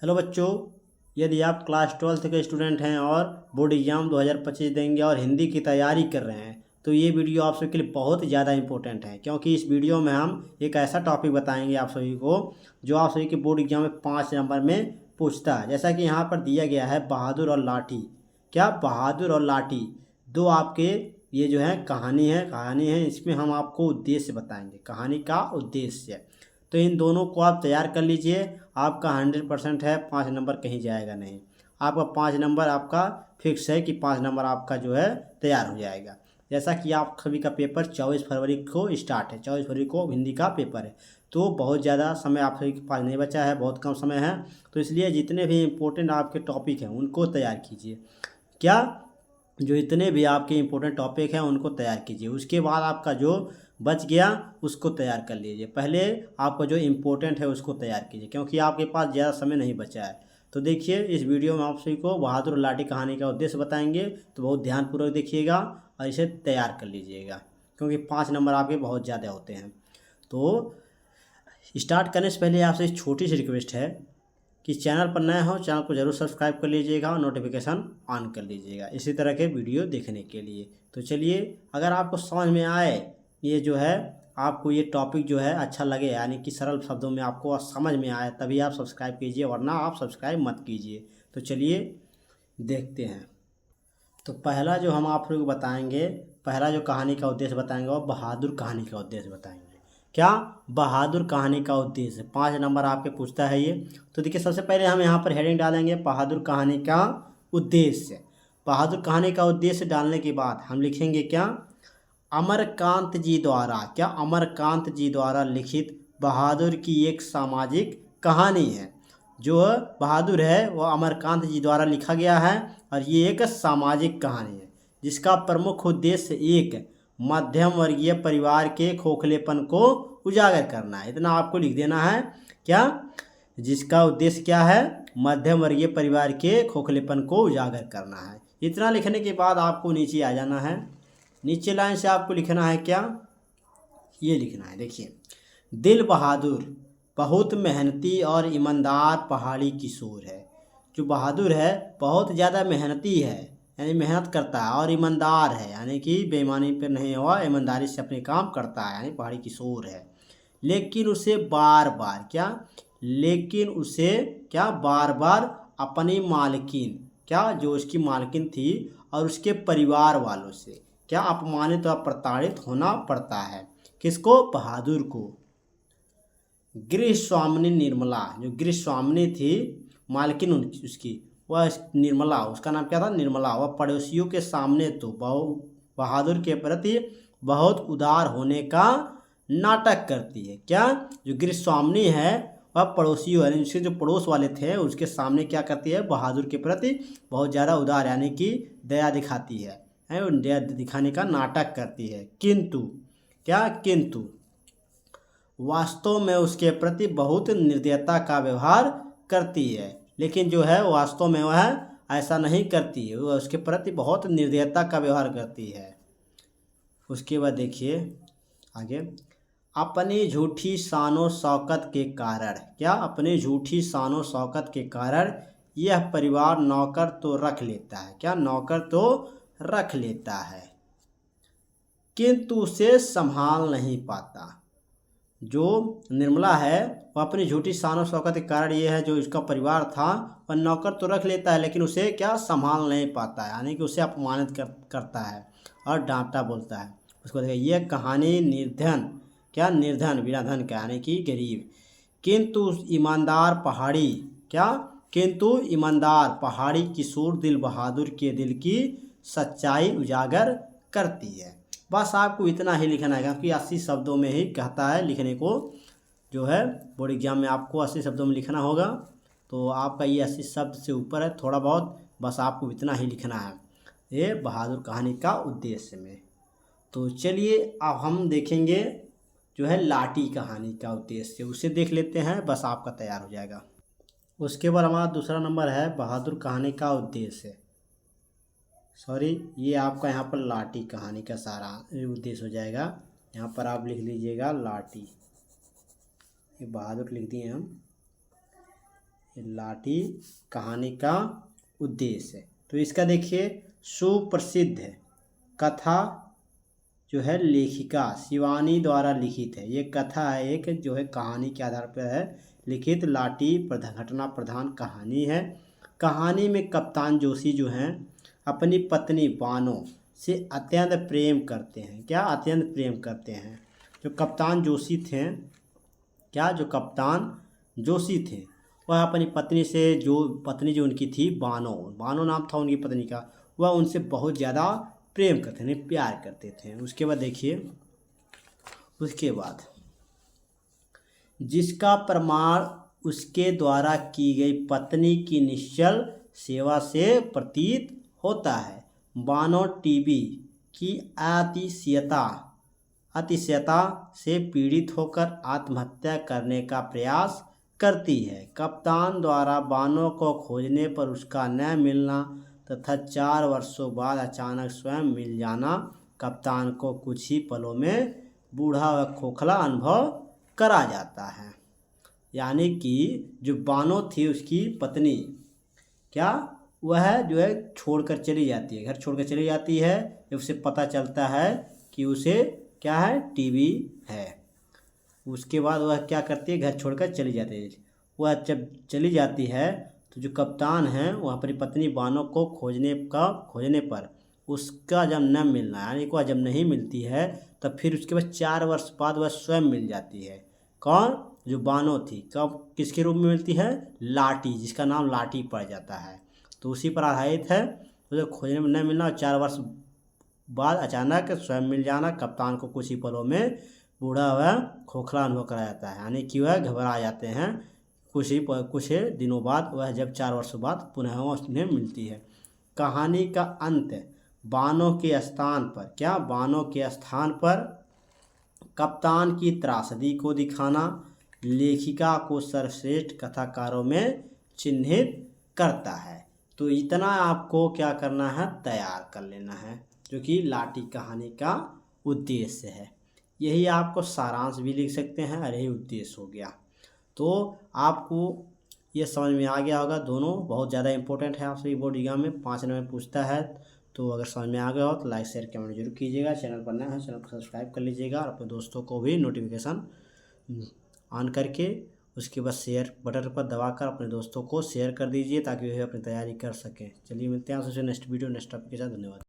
Hello बच्चों, यदि आप क्लास 12th के स्टूडेंट हैं और बोर्ड एग्ज़ाम 2025 देंगे और हिंदी की तैयारी कर रहे हैं तो ये वीडियो आप सबके लिए बहुत ज़्यादा इंपॉर्टेंट है, क्योंकि इस वीडियो में हम एक ऐसा टॉपिक बताएंगे आप सभी को जो आप सभी के बोर्ड एग्जाम में 5 नंबर में पूछता है। जैसा कि यहाँ पर दिया गया है बहादुर और लाठी। क्या बहादुर और लाठी दो आपके ये जो है कहानी है, इसमें हम आपको उद्देश्य बताएंगे, कहानी का उद्देश्य। तो इन दोनों को आप तैयार कर लीजिए। आपका 100% है, 5 नंबर कहीं जाएगा नहीं। आपका 5 नंबर आपका फिक्स है कि 5 नंबर आपका जो है तैयार हो जाएगा। जैसा कि आप सभी का पेपर 24 फरवरी को स्टार्ट है, 24 फरवरी को हिंदी का पेपर है, तो बहुत ज़्यादा समय आप सभी के पास नहीं बचा है, बहुत कम समय है। तो इसलिए जितने भी इम्पोर्टेंट आपके टॉपिक हैं उनको तैयार कीजिए। क्या जो इतने भी आपके इम्पोर्टेंट टॉपिक हैं उनको तैयार कीजिए। उसके बाद आपका जो बच गया उसको तैयार कर लीजिए। पहले आपका जो इम्पोर्टेंट है उसको तैयार कीजिए, क्योंकि आपके पास ज़्यादा समय नहीं बचा है। तो देखिए, इस वीडियो में आप सभी को बहादुर और लाठी कहानी का उद्देश्य बताएंगे, तो बहुत ध्यानपूर्वक देखिएगा और इसे तैयार कर लीजिएगा, क्योंकि 5 नंबर आपके बहुत ज़्यादा होते हैं। तो स्टार्ट करने से पहले आपसे एक छोटी सी रिक्वेस्ट है कि चैनल पर नए हो, चैनल को जरूर सब्सक्राइब कर लीजिएगा और नोटिफिकेशन ऑन कर लीजिएगा इसी तरह के वीडियो देखने के लिए। तो चलिए, अगर आपको समझ में आए ये जो है, आपको ये टॉपिक जो है अच्छा लगे, यानी कि सरल शब्दों में आपको समझ में आए, तभी आप सब्सक्राइब कीजिए, वरना आप सब्सक्राइब मत कीजिए। तो चलिए देखते हैं। तो पहला जो हम आप लोग को बताएंगे, पहला जो कहानी का उद्देश्य बताएंगे वो बहादुर कहानी का उद्देश्य बताएंगे। क्या बहादुर कहानी का उद्देश्य 5 नंबर आपके पूछता है ये। तो देखिए, सबसे पहले हम यहाँ पर हेडिंग डालेंगे बहादुर कहानी का उद्देश्य। बहादुर कहानी का उद्देश्य डालने के बाद हम लिखेंगे क्या, अमरकांत जी द्वारा, क्या अमरकांत जी द्वारा लिखित बहादुर की एक सामाजिक कहानी है। जो बहादुर है वो अमरकांत जी द्वारा लिखा गया है और ये एक सामाजिक कहानी है जिसका प्रमुख उद्देश्य एक मध्यम वर्गीय परिवार के खोखलेपन को उजागर करना है। इतना आपको लिख देना है। क्या, जिसका उद्देश्य क्या है, मध्यम वर्गीय परिवार के खोखलेपन को उजागर करना है। इतना लिखने के बाद आपको नीचे आ जाना है। नीचे लाइन से आपको लिखना है क्या, ये लिखना है, देखिए, दिल बहादुर बहुत मेहनती और ईमानदार पहाड़ी किशोर है। जो बहादुर है बहुत ज़्यादा मेहनती है, यानी मेहनत करता है, और ईमानदार है, यानी कि बेईमानी पर नहीं हुआ, ईमानदारी से अपने काम करता है, यानी पहाड़ी किशोर है। लेकिन उसे बार बार क्या, लेकिन उसे क्या बार बार अपनी मालकिन, क्या जो उसकी मालकिन थी और उसके परिवार वालों से क्या अपमानित और प्रताड़ित होना पड़ता है। किसको, बहादुर को। गृह स्वामिनी निर्मला, जो गृह स्वामिनी थी मालकिन उसकी, वह निर्मला, उसका नाम क्या था, निर्मला, वह पड़ोसियों के सामने तो बहादुर के प्रति बहुत उदार होने का नाटक करती है। क्या, जो गृह स्वामिनी है वह पड़ोसियों, यानी उसके जो पड़ोस वाले थे उसके सामने क्या करती है, बहादुर के प्रति बहुत ज़्यादा उदार, यानी कि दया दिखाती है, दया दिखाने का नाटक करती है। किंतु क्या, किंतु वास्तव में उसके प्रति बहुत निर्दयता का व्यवहार करती है। लेकिन जो है वास्तव में वह ऐसा नहीं करती है, वह उसके प्रति बहुत निर्दयता का व्यवहार करती है। उसके बाद देखिए आगे, अपनी झूठी शानो शौकत के कारण, क्या, अपनी झूठी शानो शौकत के कारण यह परिवार नौकर तो रख लेता है, क्या, नौकर तो रख लेता है, किंतु उसे संभाल नहीं पाता। जो निर्मला है वह अपनी झूठी शान शौकत के कारण ये है, जो इसका परिवार था वह नौकर तो रख लेता है लेकिन उसे क्या संभाल नहीं पाता है, यानी कि उसे अपमानित करता है और डांटता बोलता है। उसको देखिए, यह कहानी निर्धन, क्या, निर्धन बिना धन का, यानी कि गरीब, किंतु ईमानदार पहाड़ी, क्या, किंतु ईमानदार पहाड़ी किशोर दिल बहादुर के दिल की सच्चाई उजागर करती है। बस आपको इतना ही लिखना है, क्योंकि 80 शब्दों में ही कहता है लिखने को, जो है बोर्ड एग्जाम में आपको 80 शब्दों में लिखना होगा। तो आपका ये 80 शब्द से ऊपर है थोड़ा बहुत, बस आपको इतना ही लिखना है ये बहादुर कहानी का उद्देश्य में। तो चलिए अब हम देखेंगे जो है लाठी कहानी का उद्देश्य, उसे देख लेते हैं, बस आपका तैयार हो जाएगा। उसके बाद हमारा दूसरा नंबर है बहादुर कहानी का उद्देश्य, सॉरी, ये आपका यहाँ पर लाठी कहानी का सारा उद्देश्य हो जाएगा। यहाँ पर आप लिख लीजिएगा लाठी, ये बहादुर लिख दिए हम, लाठी कहानी का उद्देश्य है। तो इसका देखिए सुप्रसिद्ध कथा जो है लेखिका शिवानी द्वारा लिखित है। ये कथा है एक जो है कहानी के आधार पर है लिखित लाठी घटना प्रधान कहानी है। कहानी में कप्तान जोशी जो हैं अपनी पत्नी बानो से अत्यंत प्रेम करते हैं। क्या अत्यंत प्रेम करते हैं। जो कप्तान जोशी थे, क्या जो कप्तान जोशी थे वह अपनी पत्नी से जो पत्नी जो उनकी थी बानो नाम था उनकी पत्नी का, वह उनसे बहुत ज़्यादा प्रेम करते थे, प्यार करते थे। उसके बाद देखिए उसके बाद जिसका प्रमाण उसके द्वारा की गई पत्नी की निश्चल सेवा से प्रतीत होता है। बानो टीबी की अतिशयता से पीड़ित होकर आत्महत्या करने का प्रयास करती है। कप्तान द्वारा बानो को खोजने पर उसका न मिलना तथा 4 वर्षों बाद अचानक स्वयं मिल जाना कप्तान को कुछ ही पलों में बूढ़ा व खोखला अनुभव करा जाता है। यानी कि जो बानो थी उसकी पत्नी, क्या वह जो है छोड़कर चली जाती है, घर छोड़कर चली जाती है। जब उसे पता चलता है कि उसे क्या है टीबी है, उसके बाद वह क्या करती है घर छोड़कर चली जाती है। वह जब चली जाती है तो जो कप्तान है वह अपनी पत्नी बानो को खोजने पर उसका जब न मिलना यानी कि वह जब नहीं मिलती है तब फिर उसके बाद 4 वर्ष बाद वह स्वयं मिल जाती है। कौन, जो बानो थी, कब किसके रूप में मिलती है, लाठी, जिसका नाम लाठी पड़ जाता है। तो उसी पर आधारित है। उसे खोजने में न मिलना और 4 वर्ष बाद अचानक स्वयं मिल जाना कप्तान को कुछ ही पलों में बूढ़ा व खोखला अनुभव कराया जाता है। यानी कि वह घबरा जाते हैं कुछ दिनों बाद, वह जब 4 वर्षों बाद पुनः उन्हें मिलती है। कहानी का अंत बानो के स्थान पर, क्या बानो के स्थान पर कप्तान की त्रासदी को दिखाना लेखिका को सर्वश्रेष्ठ कथाकारों में चिन्हित करता है। तो इतना आपको क्या करना है, तैयार कर लेना है, जो कि लाठी कहानी का उद्देश्य है। यही आपको सारांश भी लिख सकते हैं और यही उद्देश्य हो गया। तो आपको ये समझ में आ गया होगा। दोनों बहुत ज़्यादा इंपॉर्टेंट है आपसे बोर्ड एग्जाम में 5 नंबर पूछता है। तो अगर समझ में आ गया हो तो लाइक शेयर कमेंट जरूर कीजिएगा। चैनल पर नया है चैनल को सब्सक्राइब कर लीजिएगा और अपने दोस्तों को भी नोटिफिकेशन ऑन करके उसके बाद शेयर बटन पर दबाकर अपने दोस्तों को शेयर कर दीजिए ताकि वे अपनी तैयारी कर सकें। चलिए मिलते हैं आपसे नेक्स्ट वीडियो नेक्स्ट टॉपिक के साथ। धन्यवाद।